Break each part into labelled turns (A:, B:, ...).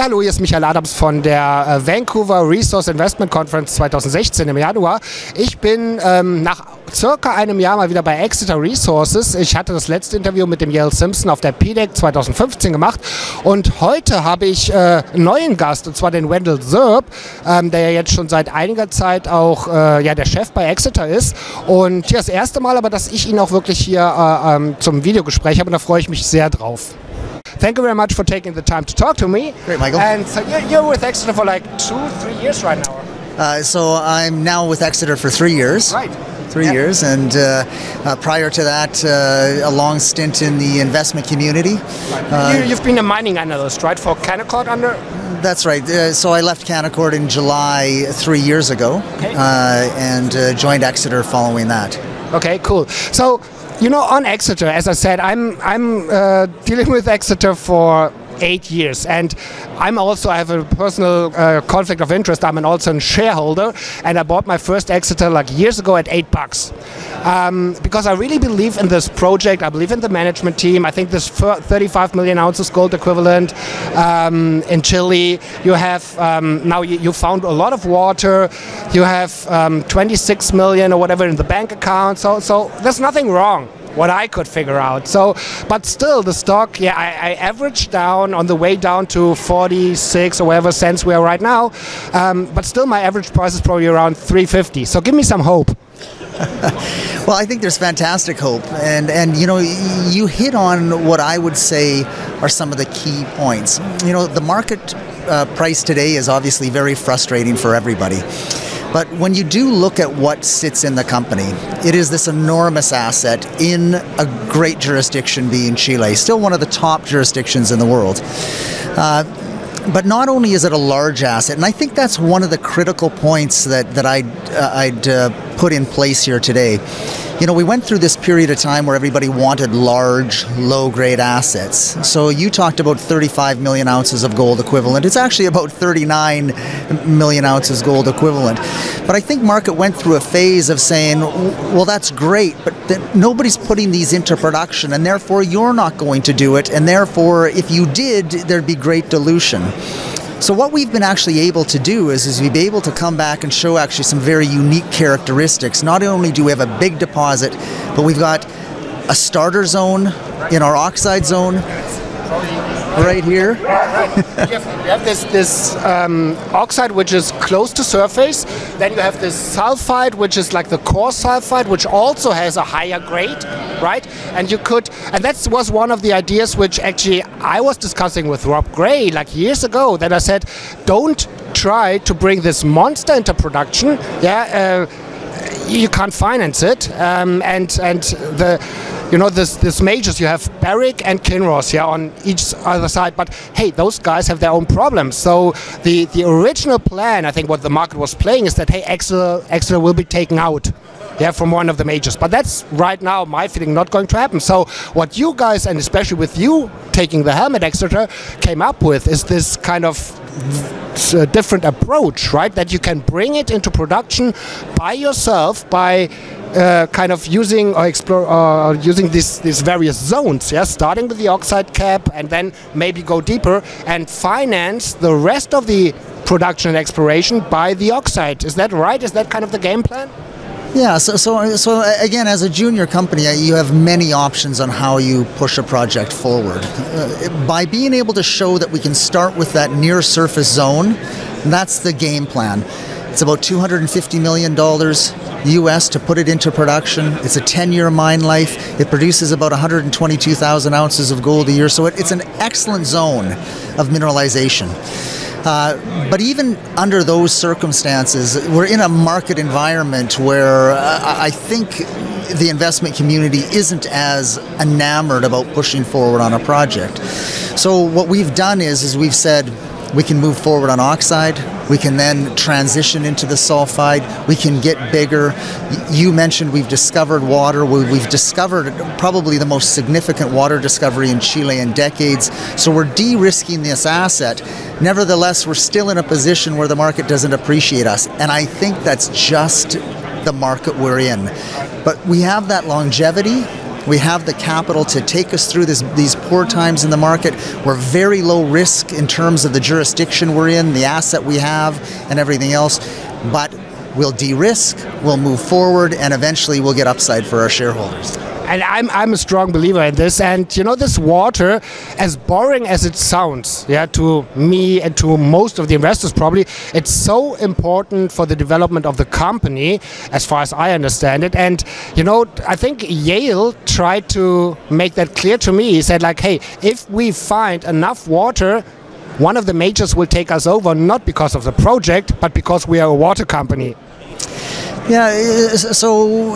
A: Ja, hallo, hier ist Michael Adams von der Vancouver Resource Investment Conference 2016 im Januar. Ich bin nach circa einem Jahr mal wieder bei Exeter Resources. Ich hatte das letzte Interview mit dem Wendell Simpson auf der PDEC 2015 gemacht und heute habe ich einen neuen Gast, und zwar den Wendell Zerb, der ja jetzt schon seit einiger Zeit auch der Chef bei Exeter ist. Und ja, das erste Mal aber, dass ich ihn auch wirklich hier zum Videogespräch habe, und da freue ich mich sehr drauf. Thank you very much for taking the time to talk to me.
B: Great, Michael.
A: And so you're with Exeter for like 2-3 years right now.
B: So I'm now with Exeter for 3 years.
A: Right.
B: 3 years, and prior to that, a long stint in the investment community.
A: You've been a mining analyst, right, for Canaccord under?
B: That's right. So I left Canaccord in July 3 years ago,
A: okay.
B: And joined Exeter following that.
A: Okay, cool. So, you know, on Exeter, as I said, I'm dealing with Exeter for 8 years, and I have a personal conflict of interest. I'm also a shareholder, and I bought my first Exeter like years ago at $8 because I really believe in this project. I believe in the management team. I think this 35 million ounces gold equivalent in Chile. You have now you found a lot of water. You have 26 million or whatever in the bank account. So there's nothing wrong, what I could figure out. So, but still, the stock, yeah, I averaged down on the way down to 46 or whatever cents we are right now. But still, my average price is probably around 350. So, give me some hope.
B: Well, I think there's fantastic hope, and you know, you hit on what I would say are some of the key points. You know, the market price today is obviously very frustrating for everybody. But when you do look at what sits in the company, it is this enormous asset in a great jurisdiction, being Chile, still one of the top jurisdictions in the world. But not only is it a large asset, and I think that's one of the critical points that I'd put in place here today. You know, we went through this period of time where everybody wanted large, low-grade assets. So you talked about 35 million ounces of gold equivalent. It's actually about 39 million ounces gold equivalent. But I think market went through a phase of saying, well, that's great, but nobody's putting these into production, and therefore you're not going to do it, and therefore if you did, there'd be great dilution. So what we've been actually able to do is we've been able to come back and show actually some very unique characteristics. Not only do we have a big deposit, but we've got a starter zone in our oxide zone right here.
A: You have this oxide which is close to surface. Then you have this sulfide which is like the core sulfide, which also has a higher grade, right? And that was one of the ideas which actually I was discussing with Rob Gray like years ago. That I said, don't try to bring this monster into production. Yeah. You can't finance it, and this majors, you have Barrick and Kinross, yeah, on each other side, but hey, those guys have their own problems. So the original plan, I think what the market was playing is that, hey, Exeter will be taken out, yeah, from one of the majors, but that's right now my feeling not going to happen. So what you guys, and especially with you taking the helm at Exeter, came up with is this kind of different approach, right? That you can bring it into production by yourself by kind of using or using these various zones, yeah, starting with the oxide cap and then maybe go deeper and finance the rest of the production and exploration by the oxide. Is that right? Is that kind of the game plan?
B: Yeah, so again, as a junior company, you have many options on how you push a project forward. By being able to show that we can start with that near surface zone, that's the game plan. It's about $250 million US to put it into production. It's a 10-year mine life. It produces about 122,000 ounces of gold a year, so it's an excellent zone of mineralization. But even under those circumstances, we're in a market environment where I think the investment community isn't as enamored about pushing forward on a project. So what we've done is we've said we can move forward on oxide, we can then transition into the sulfide, we can get bigger. You mentioned we've discovered water. We've discovered probably the most significant water discovery in Chile in decades, so we're de-risking this asset. Nevertheless, we're still in a position where the market doesn't appreciate us, and I think that's just the market we're in. But we have that longevity, We have the capital to take us through these poor times in the market. We're very low risk in terms of the jurisdiction we're in, the asset we have, and everything else. But we'll de-risk, we'll move forward, and eventually we'll get upside for our shareholders.
A: And I'm a strong believer in this. And you know, this water, as boring as it sounds, yeah, to me and to most of the investors probably, it's so important for the development of the company, as far as I understand it. And you know, I think Yale tried to make that clear to me. He said like, hey, if we find enough water, one of the majors will take us over, not because of the project, but because we are a water company.
B: Yeah, so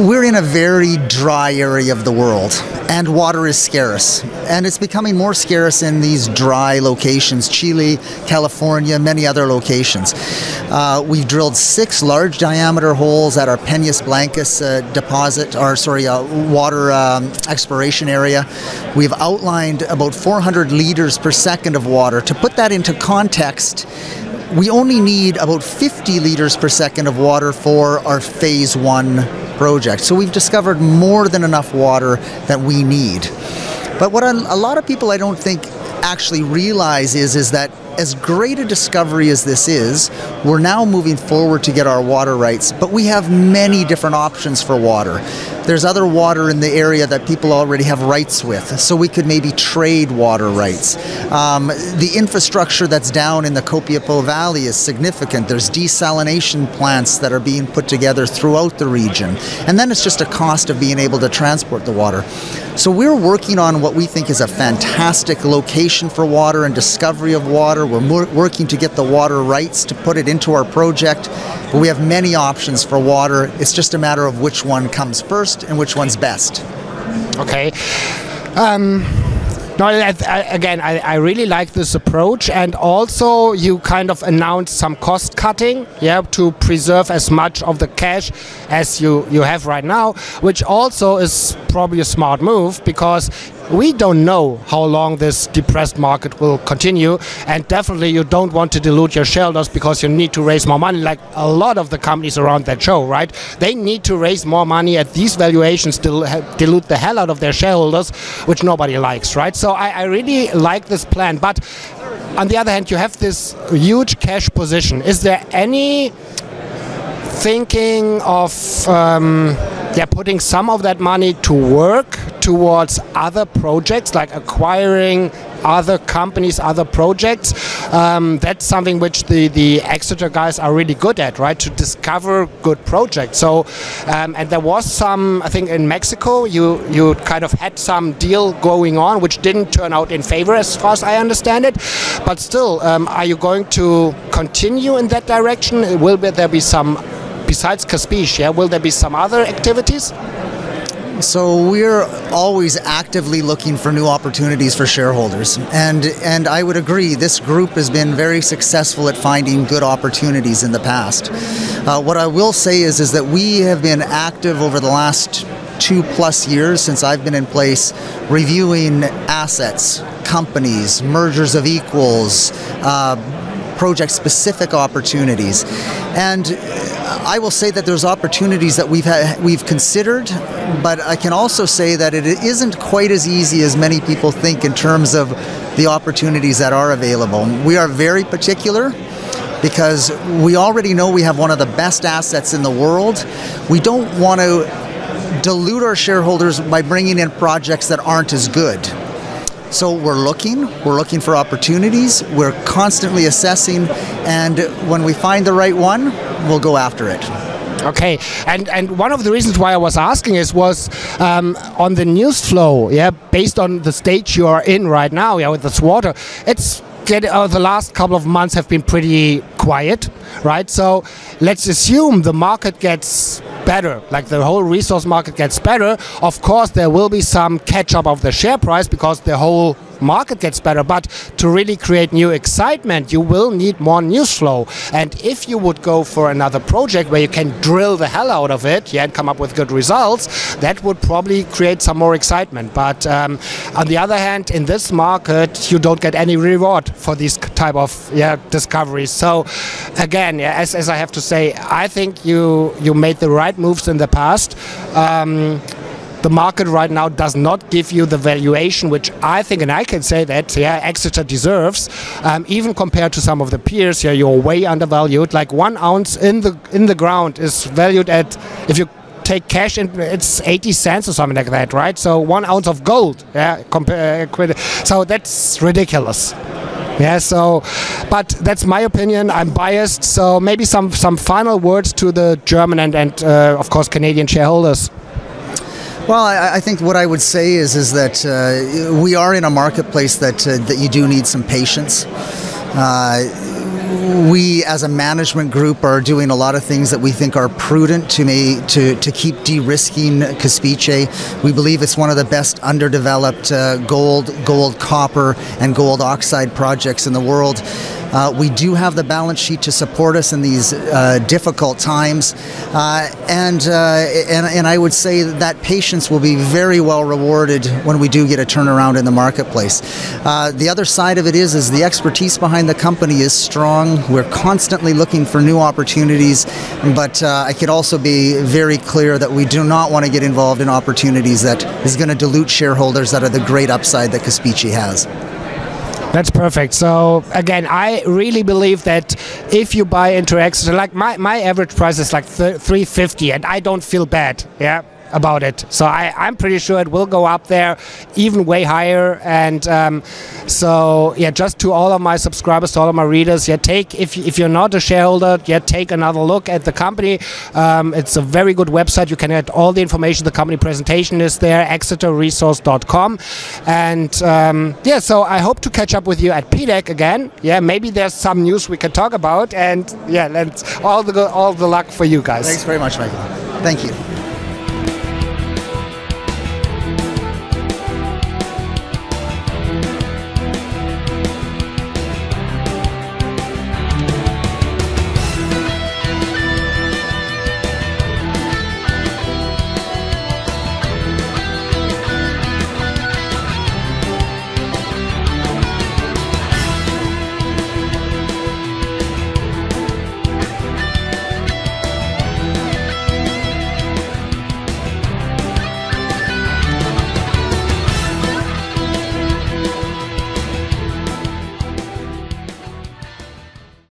B: we're in a very dry area of the world, and water is scarce. And it's becoming more scarce in these dry locations, Chile, California, many other locations. We've drilled 6 large diameter holes at our Peñas Blancas deposit, water exploration area. We've outlined about 400 liters per second of water. To put that into context, we only need about 50 liters per second of water for our phase 1 project. So we've discovered more than enough water that we need. But what a lot of people I don't think actually realize is that as great a discovery as this is, we're now moving forward to get our water rights, but we have many different options for water. There's other water in the area that people already have rights with, so we could maybe trade water rights. The infrastructure that's down in the Copiapó Valley is significant. There's desalination plants that are being put together throughout the region. And then it's just a cost of being able to transport the water. So we're working on what we think is a fantastic location for water and discovery of water. We're working to get the water rights to put it into our project, but we have many options for water. It's just a matter of which one comes first and which one's best.
A: Okay. No, again, I really like this approach, and also you kind of announced some cost cutting, yeah, to preserve as much of the cash as you have right now, which also is probably a smart move, because we don't know how long this depressed market will continue, and definitely you don't want to dilute your shareholders because you need to raise more money, like a lot of the companies around that show, right? They need to raise more money at these valuations to dilute the hell out of their shareholders, which nobody likes, right? So I really like this plan, but on the other hand, you have this huge cash position. Is there any thinking of putting some of that money to work towards other projects, like acquiring other companies, other projects? That's something which the Exeter guys are really good at, right? To discover good projects. So, and there was some, I think in Mexico, you kind of had some deal going on, which didn't turn out in favor as far as I understand it. But still, are you going to continue in that direction? Will there be some, besides Caspiche, yeah, will there be some other activities?
B: So we're always actively looking for new opportunities for shareholders, and I would agree this group has been very successful at finding good opportunities in the past. What I will say is that we have been active over the last 2+ years since I've been in place, reviewing assets, companies, mergers of equals, project-specific opportunities, and I will say that there's opportunities that we've considered, but I can also say that it isn't quite as easy as many people think in terms of the opportunities that are available. We are very particular because we already know we have one of the best assets in the world. We don't want to dilute our shareholders by bringing in projects that aren't as good. So we're looking for opportunities, we're constantly assessing, and when we find the right one, we'll go after it.
A: Okay, and one of the reasons why I was asking was on the news flow, yeah, based on the stage you are in right now, yeah, with this water, the last couple of months have been pretty quiet, right? So let's assume the market gets better, like the whole resource market gets better. Of course, there will be some catch-up of the share price because the whole market gets better, but to really create new excitement, you will need more news flow. And if you would go for another project where you can drill the hell out of it, yeah, and come up with good results, that would probably create some more excitement. But on the other hand, in this market, you don't get any reward for these type of discoveries. So again, as I have to say, I think you made the right moves in the past. the market right now does not give you the valuation which I think, and I can say that, yeah, Exeter deserves, even compared to some of the peers. Yeah, you're way undervalued. Like 1 ounce in the ground is valued at, if you take cash in, it's 80 cents or something like that, right? So 1 ounce of gold, yeah, so that's ridiculous. Yeah, so, but that's my opinion. I'm biased, so maybe some final words to the German and of course Canadian shareholders.
B: Well, I think what I would say is that we are in a marketplace that you do need some patience. We, as a management group, are doing a lot of things that we think are prudent to keep de-risking Kaspice. We believe it's one of the best underdeveloped gold, copper, and gold oxide projects in the world. We do have the balance sheet to support us in these difficult times, and I would say that patience will be very well rewarded when we do get a turnaround in the marketplace. The other side of it is the expertise behind the company is strong. We're constantly looking for new opportunities, but I could also be very clear that we do not want to get involved in opportunities that is going to dilute shareholders out of the great upside that Kaspice has.
A: That's perfect. So again, I really believe that if you buy into Exeter, like my average price is like $3.50, and I don't feel bad, yeah, about it. So I'm pretty sure it will go up there, even way higher. And so yeah, just to all of my subscribers, to all of my readers, yeah, if you're not a shareholder, yeah, take another look at the company. It's a very good website. You can get all the information. The company presentation is there, exeterresource.com. And yeah, so I hope to catch up with you at PDAC again. Yeah, maybe there's some news we can talk about. And yeah, all the luck for you guys.
B: Thanks very much, Michael. Thank you.